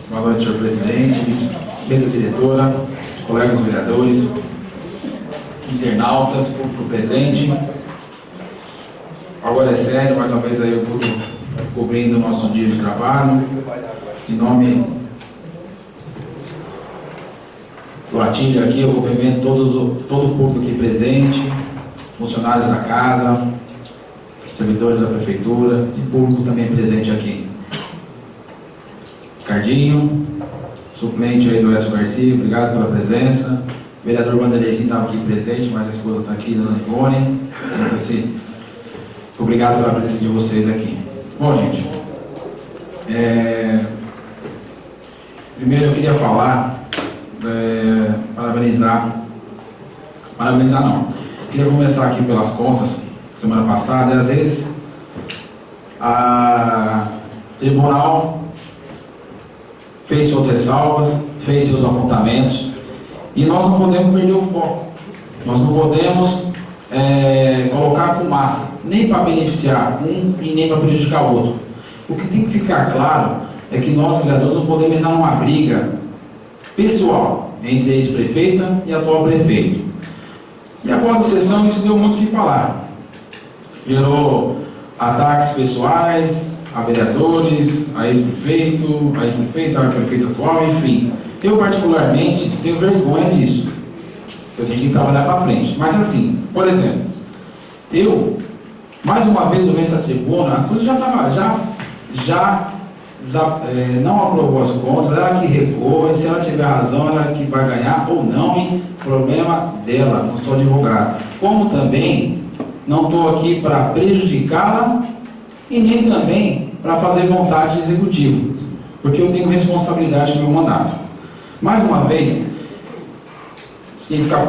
Boa noite, senhor presidente, mesa diretora, colegas vereadores, internautas, público presente. Agora é sério, mais uma vez aí eu estou cobrindo o nosso dia de trabalho. Em nome do Atílio aqui, eu cumprimento todo o público aqui presente, funcionários da casa, servidores da prefeitura e público também presente aqui. Ricardinho, suplente aí do Edson Garcia, obrigado pela presença. O vereador Wanderlei estava aqui presente, mas a esposa está aqui, dona Ivone. Sinta-se. Obrigado pela presença de vocês aqui. Bom, gente, primeiro eu queria falar, parabenizar não. Queria começar aqui pelas contas, semana passada, e às vezes a tribunal fez suas ressalvas, fez seus apontamentos, e nós não podemos perder o foco. Nós não podemos colocar fumaça, nem para beneficiar um e nem para prejudicar o outro. O que tem que ficar claro é que nós, vereadores, não podemos entrar numa briga pessoal entre a ex-prefeita e a atual prefeito. E após a sessão, isso deu muito o que falar. Gerou ataques pessoais a vereadores, a ex-prefeito, a prefeita atual, enfim. Eu, particularmente, tenho vergonha disso. A gente tem que trabalhar para frente. Mas assim, por exemplo, eu, mais uma vez, eu venho essa tribuna, a coisa já estava, não aprovou as contas, ela que recuou, e se ela tiver razão, ela que vai ganhar ou não, e problema dela, não sou advogado. Como também, não estou aqui para prejudicá-la, e nem também para fazer vontade de executivo, porque eu tenho responsabilidade com o meu mandato. Mais uma vez, sem ficar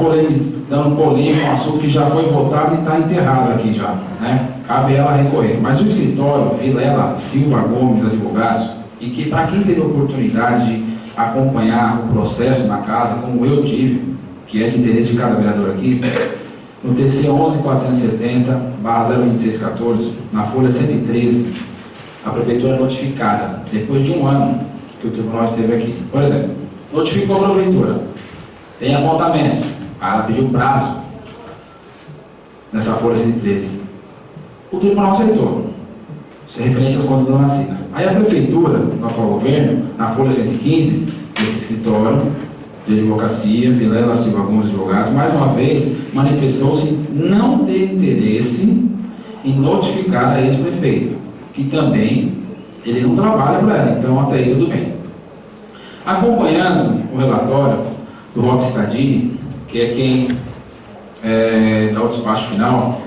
dando polêmica, um assunto que já foi votado e está enterrado aqui já, né? Cabe ela recorrer. Mas o escritório Vilela Silva Gomes Advogados, e que para quem teve a oportunidade de acompanhar o processo na casa, como eu tive, que é de interesse de cada vereador aqui, no TC 11.470/02614, na folha 113, a prefeitura é notificada, depois de um ano que o tribunal esteve aqui. Por exemplo, notificou a prefeitura, tem apontamentos, ela pediu prazo nessa folha 113. O tribunal aceitou, se referente às contas da Dona Cida. Aí a prefeitura, no atual governo, na folha 115, desse escritório de advocacia, Vilela Silva Gomes Advogados, mais uma vez manifestou-se não ter interesse em notificar a ex-prefeita, que também ele não trabalha para ela, então até aí tudo bem. Acompanhando o relatório do Roque Cittadini, que é quem dá o despacho final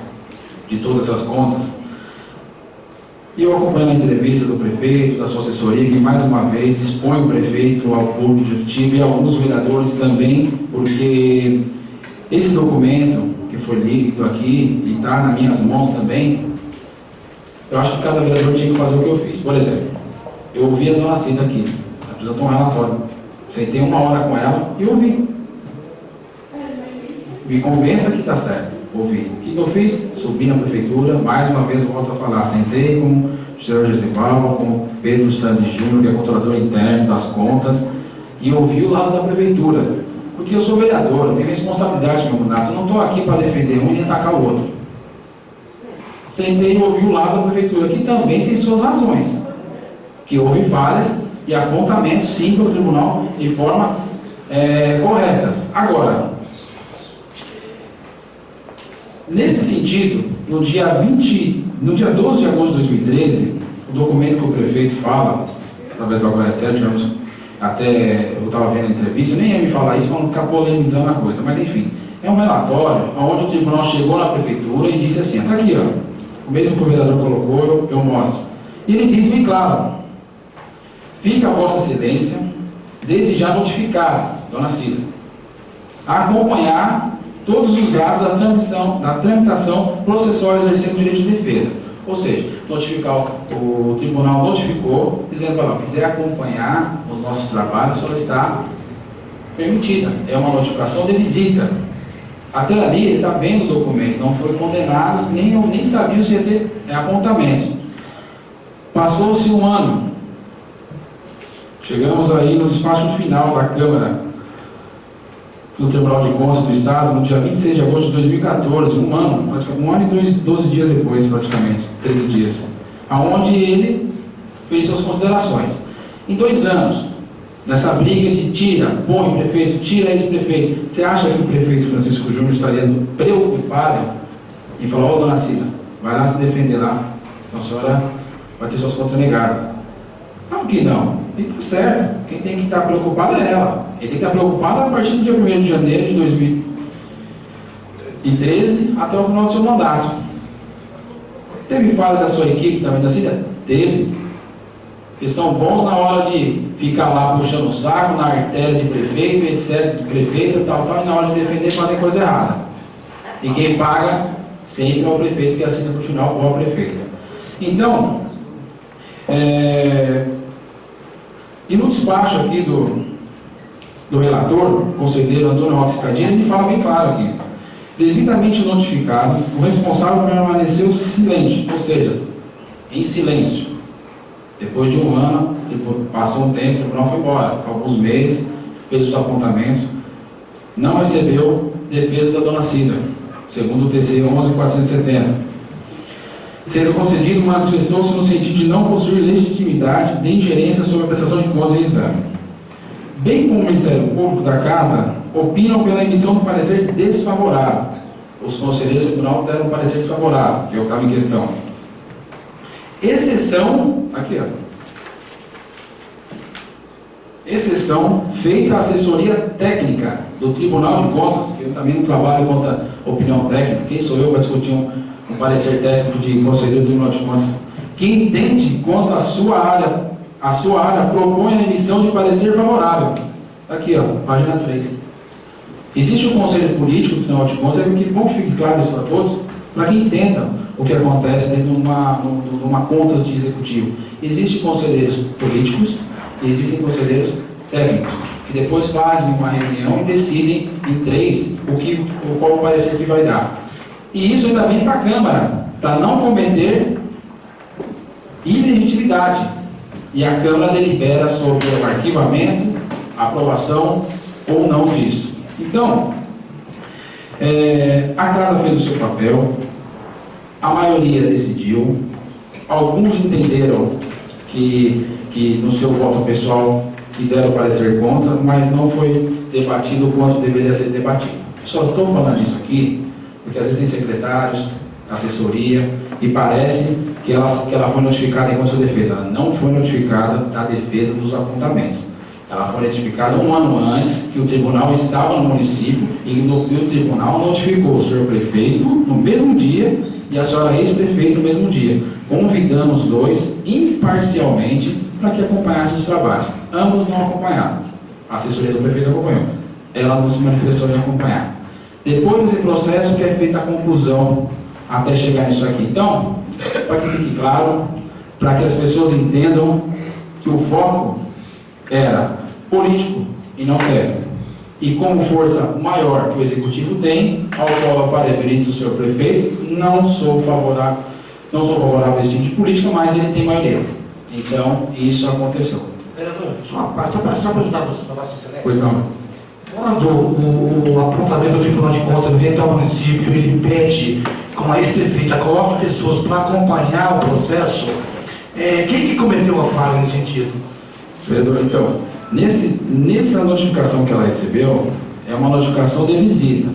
de todas essas contas, e eu acompanhando a entrevista do prefeito, da sua assessoria, que mais uma vez expõe o prefeito ao público executivo e a alguns vereadores também, porque esse documento que foi lido aqui e está nas minhas mãos também, eu acho que cada vereador tinha que fazer o que eu fiz. Por exemplo, eu ouvi a Dona Cida aqui, ela apresentou um relatório, sentei uma hora com ela e ouvi. Me convença que está certo. Ouvi. O que eu fiz? Subi na prefeitura, mais uma vez eu volto a falar, sentei com o senhor Gesival, com o Pedro Santos Júnior, que é controlador interno das contas, e ouvi o lado da prefeitura, porque eu sou vereador, eu tenho responsabilidade no meu mandato, eu não estou aqui para defender um e nem atacar o outro. Sentei e ouvi o lado da prefeitura, que também tem suas razões, que houve falhas e apontamentos, sim, pelo tribunal, de forma corretas. Agora, nesse sentido, no dia 12 de agosto de 2013, o documento que o prefeito fala, através do Agora é Sério, até eu estava vendo a entrevista, eu nem ia me falar isso para não ficar polemizando a coisa, mas enfim, é um relatório onde o tribunal chegou na prefeitura e disse assim, está aqui, ó, o mesmo que o vereador colocou, eu mostro. E ele diz bem claro, fica a vossa excelência, desde já notificar, Dona Cida, a acompanhar todos os dados da tramitação processual exercendo o direito de defesa. Ou seja, o tribunal notificou, dizendo para ela, quiser acompanhar os nossos trabalhos, só está permitida. É uma notificação de visita. Até ali ele está vendo o documento, não foi condenado, nem sabia se ia ter apontamentos. Passou-se um ano. Chegamos aí no despacho final da Câmara do Tribunal de Contas do Estado, no dia 26 de agosto de 2014, um ano e 12 dias depois, praticamente, 13 dias, aonde ele fez suas considerações. Em 2 anos, nessa briga de tira, põe prefeito, tira ex-prefeito, você acha que o prefeito Francisco Júnior estaria preocupado em falar: ó, dona Cida, vai lá se defender lá, senão a senhora vai ter suas contas negadas? Claro que não. E está certo. Quem tem que estar preocupado é ela. Ele tem que estar preocupado a partir do dia 1º de janeiro de 2013 até o final do seu mandato. Teve falha da sua equipe também, da Cida? Teve. Que são bons na hora de ficar lá puxando o saco, na artéria de prefeito, etc., de prefeito e tal, e na hora de defender fazer coisa errada. E quem paga sempre é o prefeito que assina para o final, ou a prefeita. Então, e no despacho aqui do relator, conselheiro Antônio Roque Cicardini, ele fala bem claro aqui: devidamente notificado, o responsável permaneceu silente, ou seja, em silêncio. Depois de um ano, passou um tempo, o tribunal foi embora, alguns meses, fez os apontamentos, não recebeu defesa da dona Cida, segundo o TC 11.470. Sendo concedido, manifestou-se no sentido de não possuir legitimidade de ingerência sobre a prestação de contas e exame. Bem como o Ministério Público da Casa opinam pela emissão do parecer desfavorável. Os conselheiros do tribunal deram um parecer desfavorável, que é o que estava em questão. Exceção, aqui ó, exceção feita à assessoria técnica do Tribunal de Contas, que eu também não trabalho contra opinião técnica, quem sou eu para discutir um parecer técnico de conselheiro do Tribunal de Contas? Quem entende quanto à sua área propõe a emissão de parecer favorável. Aqui ó, página 3. Existe um conselho político do Tribunal de Contas, é que bom que fique claro isso a todos, para que entendam o que acontece dentro de uma contas de executivo. Existem conselheiros políticos e existem conselheiros técnicos, que depois fazem uma reunião e decidem em 3 qual o parecer que vai dar. E isso ainda vem para a Câmara, para não cometer ilegitimidade. E a Câmara delibera sobre o arquivamento, aprovação ou não disso. Então, a Casa fez o seu papel, a maioria decidiu, alguns entenderam que no seu voto pessoal que deram parecer contra, mas não foi debatido o quanto deveria ser debatido. Só estou falando isso aqui porque às vezes tem secretários, assessoria, e parece que ela foi notificada enquanto sua defesa. Ela não foi notificada da defesa dos apontamentos. Ela foi notificada um ano antes, que o tribunal estava no município, e o tribunal notificou o senhor prefeito no mesmo dia e a senhora ex-prefeito no mesmo dia. Convidamos os dois imparcialmente para que acompanhassem os trabalhos. Ambos não acompanharam. A assessoria do prefeito acompanhou. Ela não se manifestou em acompanhar. Depois desse processo que é feita a conclusão até chegar nisso aqui. Então, para que fique claro, para que as pessoas entendam que o foco era político e não técnico. E como força maior que o executivo tem, ao qual eu parabenizo o senhor prefeito, não sou favorável a esse tipo de política, mas ele tem maioria. Então, isso aconteceu. Vereador, só uma parte, só para ajudar você, Pois não. Quando o apontamento do Tribunal de Contas vem para o município, ele pede, como a ex-prefeita, coloca pessoas para acompanhar o processo, quem que cometeu a falha nesse sentido? Vereador, então, nessa notificação que ela recebeu, é uma notificação de visita.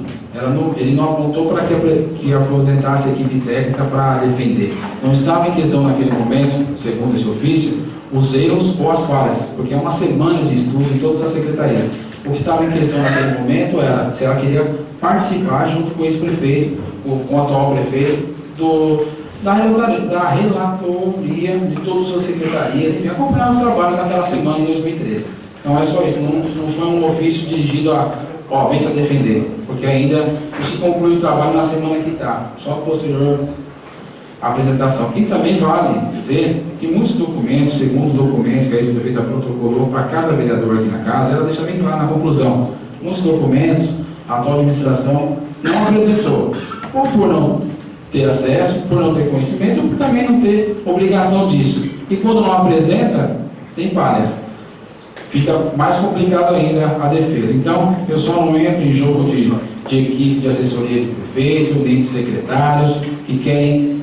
Ele não apontou para que apresentasse a equipe técnica para defender. Não estava em questão naquele momento, segundo esse ofício, os erros ou as falhas, porque é uma semana de estudo em todas as secretarias. O que estava em questão naquele momento era se ela queria participar, junto com o ex-prefeito, com o atual prefeito, da relatoria de todas as secretarias, enfim, acompanhar os trabalhos naquela semana em 2013. Então é só isso, não foi um ofício dirigido vem se defender, porque ainda não se conclui o trabalho na semana que está, só a posterior apresentação. E também vale dizer que muitos documentos, segundo os documentos que a ex-prefeita protocolou para cada vereador aqui na casa, ela deixa bem claro na conclusão. Muitos documentos a atual administração não apresentou, ou por não ter acesso, por não ter conhecimento, ou por também não ter obrigação disso. E quando não apresenta, tem falhas. fica mais complicado ainda a defesa. Então, eu só não entro em jogo de equipe de assessoria de prefeito, nem de secretários, que querem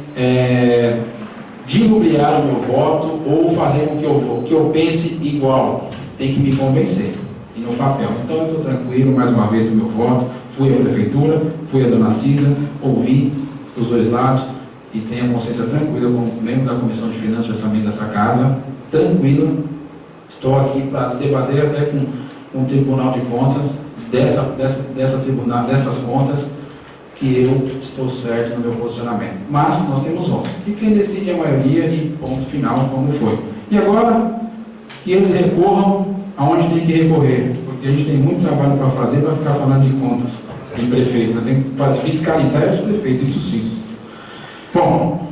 dilubriar o meu voto ou fazer com que eu pense igual. Tem que me convencer, e no papel. Então, eu estou tranquilo, mais uma vez, do meu voto. Fui à prefeitura, fui à dona Cida, ouvi os dois lados e tenho a consciência tranquila como membro da Comissão de Finanças e Orçamento dessa casa, tranquilo. Estou aqui para debater até com o Tribunal de Contas dessas contas, que eu estou certo no meu posicionamento. Mas nós temos 11. E quem decide é a maioria e ponto final, como foi. E agora, que eles recorram aonde tem que recorrer, porque a gente tem muito trabalho para fazer para ficar falando de contas de prefeito. Tem que fiscalizar os prefeitos, isso sim. Bom,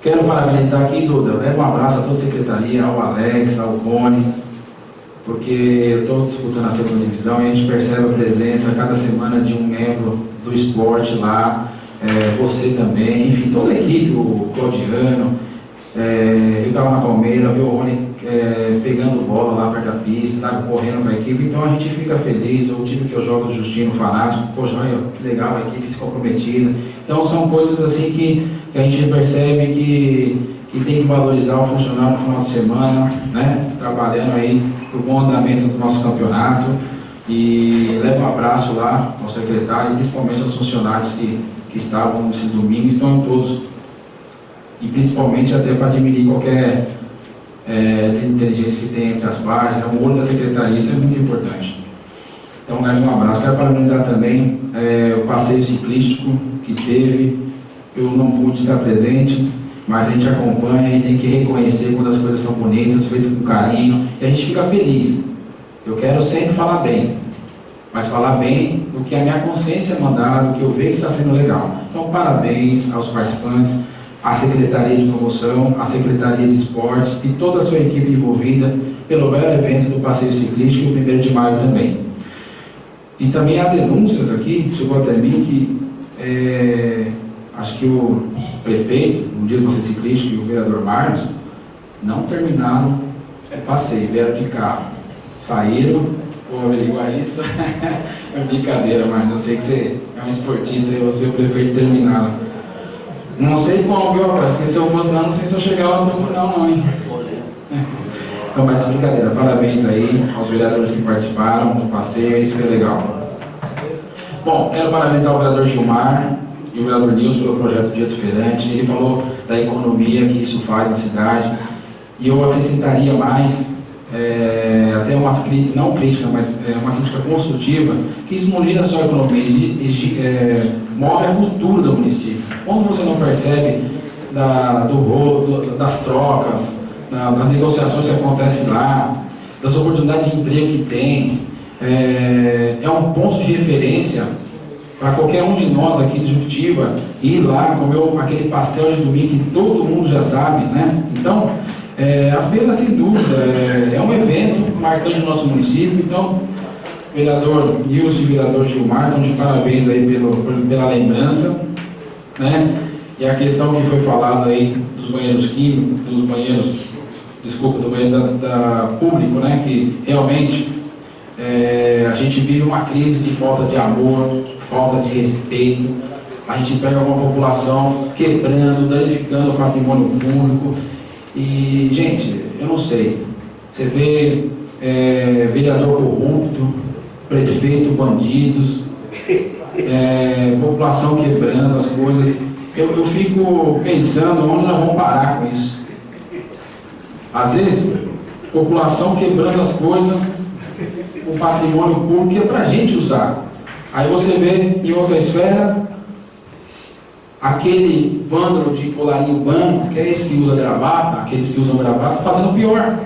quero parabenizar aqui, Duda. Leva um abraço a toda a secretaria, ao Alex, ao Rony, porque eu estou disputando a segunda divisão e a gente percebe a presença cada semana de um membro do esporte lá, você também, enfim, toda a equipe, o Claudiano. Eu estava na Palmeiras, vi o Rony pegando bola lá perto da pista, sabe, correndo com a equipe, então a gente fica feliz. O time que eu jogo do Justino Fanático, poxa, olha que legal, a equipe se comprometida. Então são coisas assim que a gente percebe que tem que valorizar o funcionário no final de semana, né, trabalhando aí para o bom andamento do nosso campeonato. E levo um abraço lá ao secretário, principalmente aos funcionários que estavam nesse domingo, estão em todos, e principalmente até para diminuir qualquer desinteligência que tem entre as partes. O olho da secretaria, isso é muito importante. Então, levo um abraço. Quero parabenizar também o passeio ciclístico que teve. Eu não pude estar presente, mas a gente acompanha e tem que reconhecer quando as coisas são bonitas, feitas com carinho, e a gente fica feliz. Eu quero sempre falar bem, mas falar bem do que a minha consciência mandar, do que eu vejo que está sendo legal. Então, parabéns aos participantes, à Secretaria de Promoção, à Secretaria de Esporte e toda a sua equipe envolvida pelo belo evento do passeio ciclístico e o 1º de maio também. E também há denúncias aqui, chegou até mim, que acho que o prefeito, no dia do passeio ciclístico, e o vereador Marlos não terminaram o passeio, vieram de carro, saíram, vou averiguar isso. É brincadeira, Marlos, eu sei que você é um esportista e você, o prefeito, terminaram. Não sei como, viu, rapaz? Porque se eu fosse lá, não sei se eu chegava até o final, não, hein? Então, mas brincadeira. Parabéns aí aos vereadores que participaram do passeio, isso que é legal. Bom, quero parabenizar o vereador Gilmar e o vereador Nilson pelo projeto Dia Diferente. Ele falou da economia que isso faz na cidade. E eu acrescentaria mais, até umas críticas, não crítica, mas uma crítica construtiva, que isso não gira só a economia, move a cultura do município. Quando você não percebe das trocas, das negociações que acontecem lá, das oportunidades de emprego que tem, é um ponto de referência para qualquer um de nós aqui de Juquitiba ir lá comer aquele pastel de domingo que todo mundo já sabe, né? Então, a feira, sem dúvida, é um evento marcante no nosso município. Então, vereador Nilson e vereador Gilmar, estão de parabéns aí pela lembrança, né? E a questão que foi falada aí dos banheiros químicos, do banheiro público, né? Que realmente a gente vive uma crise de falta de amor, falta de respeito. A gente pega uma população quebrando, danificando o patrimônio público. E, gente, eu não sei, você vê vereador corrupto, prefeito bandidos, população quebrando as coisas. Eu fico pensando onde nós vamos parar com isso. Às vezes, população quebrando as coisas, o patrimônio público que é para a gente usar. Aí você vê em outra esfera aquele vândalo de colarinho branco, que é esse que usa gravata, aqueles que usam gravata, fazendo pior.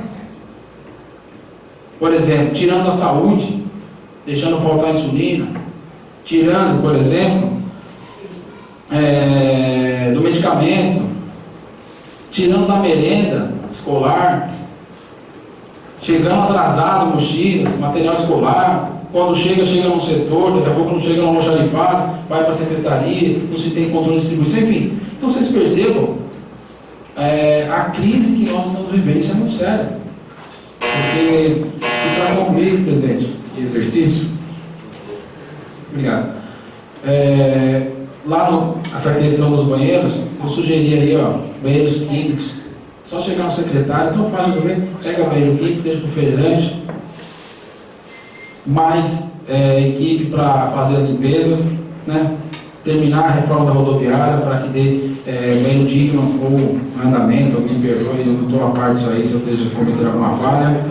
Por exemplo, tirando a saúde, deixando faltar insulina, tirando, por exemplo, do medicamento, tirando da merenda escolar, chegando atrasado, mochilas, material escolar. Quando chega no setor, daqui a pouco não chega no almoxarifado, vai para a secretaria, não se tem controle de distribuição, enfim. Então vocês percebam a crise que nós estamos vivendo. Isso é muito sério. Porque, para concluir, presidente, exercício, obrigado. Lá essa questão dos banheiros, eu sugeri aí, ó, banheiros químicos. Só chegar no secretário, então faz resolver, pega banheiro químico, deixa para o feirante, mais equipe para fazer as limpezas, né? Terminar a reforma da rodoviária para que dê banheiro digno ou andamento. Alguém perdoe, eu não estou a par disso aí, se eu esteja cometendo alguma falha.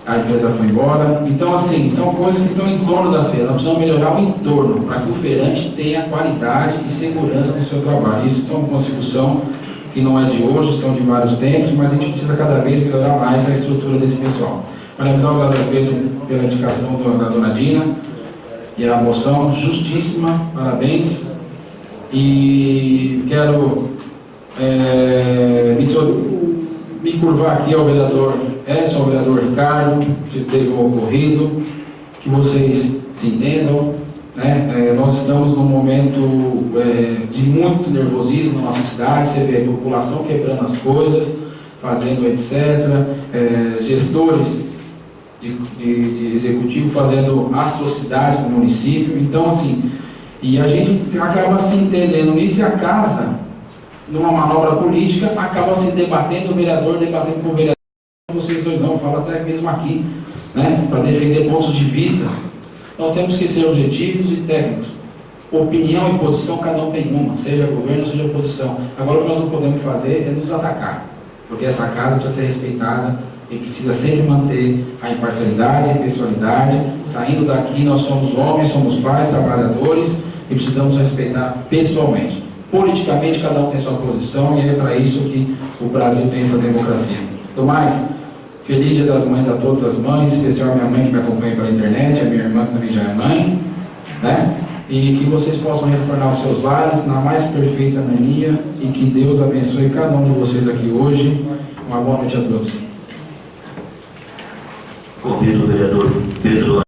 A empresa foi embora. Então, assim, são coisas que estão em torno da feira. Nós precisamos melhorar o entorno para que o feirante tenha qualidade e segurança no seu trabalho. Isso é uma construção que não é de hoje, são de vários tempos, mas a gente precisa cada vez melhorar mais a estrutura desse pessoal. Parabenizar o vereador Pedro pela indicação da dona Dina e a moção justíssima, parabéns. E quero me curvar aqui ao vereador Edson, ao vereador Ricardo, que teve o ocorrido, que vocês se entendam, né? Nós estamos num momento de muito nervosismo na nossa cidade. Você vê a população quebrando as coisas, fazendo etc., gestores de executivo fazendo atrocidades no município. Então, assim, e a gente acaba se entendendo nisso, e a casa, numa manobra política, acaba se debatendo, o vereador debatendo com o vereador. Vocês dois não, fala até mesmo aqui, né, para defender pontos de vista. Nós temos que ser objetivos e técnicos. Opinião e posição, cada um tem uma, seja governo, seja oposição. Agora, o que nós não podemos fazer é nos atacar, porque essa casa precisa ser respeitada e precisa sempre manter a imparcialidade, a impessoalidade. Saindo daqui, nós somos homens, somos pais, trabalhadores, e precisamos respeitar pessoalmente. Politicamente, cada um tem sua posição, e é para isso que o Brasil tem essa democracia. Do mais, feliz Dia das Mães a todas as mães, em especial a minha mãe que me acompanha pela internet, a minha irmã que também já é mãe, né? E que vocês possam retornar aos seus lares na mais perfeita harmonia, e que Deus abençoe cada um de vocês aqui hoje. Uma boa noite a todos. Convido o vereador Pedro